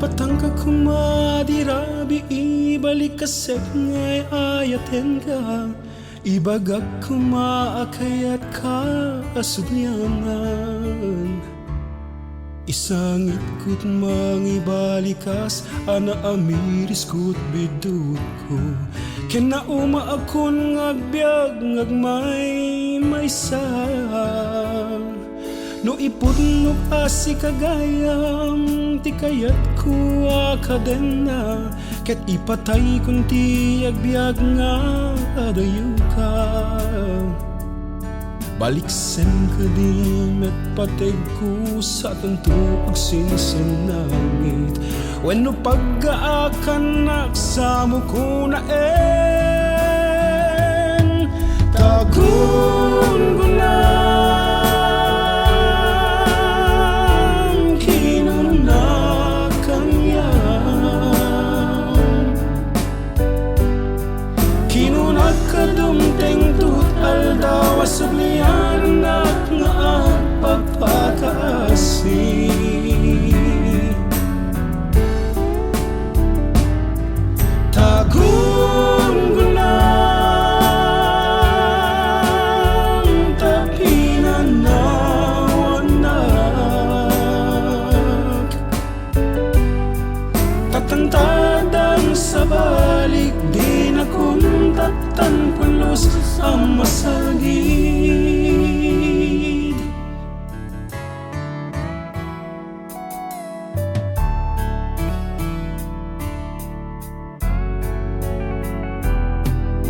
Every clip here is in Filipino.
patangka kumadirabi ibalik kasek ngay ayaten ka ibagak kumaakayat ka asubyanan isangit kut mangibalikas ana amiris kut bidut ko kena uma akon ngagbyag ngagmay maysang no ipudnok asi kagayam ti kayat ko akadena ket ipatay kunti agbyag nga adayo ka baliksen ka di met pateg ko sa tanto agsinsinangit wenno pagkaakan naksamo ko na tagun ko na sublian at nga ang pagpakaasi tagun ko ng tapinan na wanak tatantadan sa balik di na kung tatanpulos ang masagid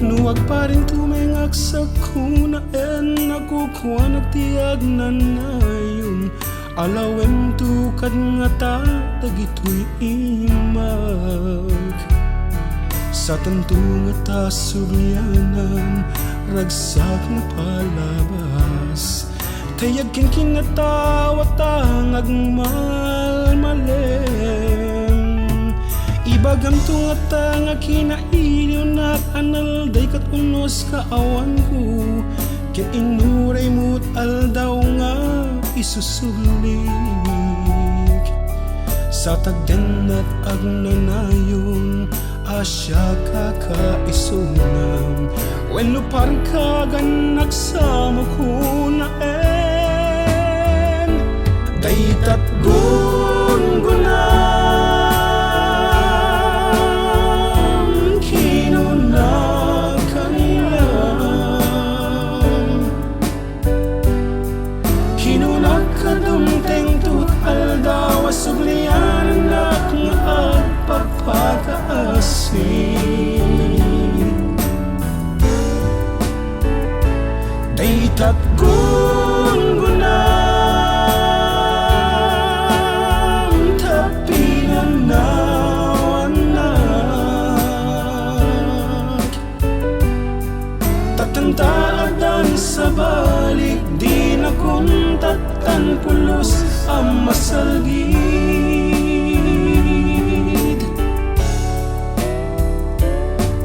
nuwag pa rin tumengak sa kunaen nakukuha nagtiyag na nayon alawem tukad nga ta dagitoy imag sa tanto nga ta suryanan ragsak na palabas kayag kinatawa tang agmalmalem ibagam to nga ta nga kinailiw na analday kat unos kaawan ko ket inuray mo't aldaw nga isusulik sa tagden at agnanayong asya kakaisunam wenno parang kaganak sa makuna daytat gungunam kinunak kadumteng tut aldaw sublian at nga agpagpakaasi daytat gungunam tapinan na wanak tatantaadan sa balik di na kung tatanpulos ang masalgid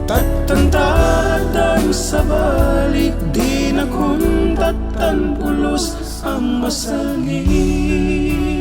tatantaadan sa balik di na kung tatanpulos ang masalgid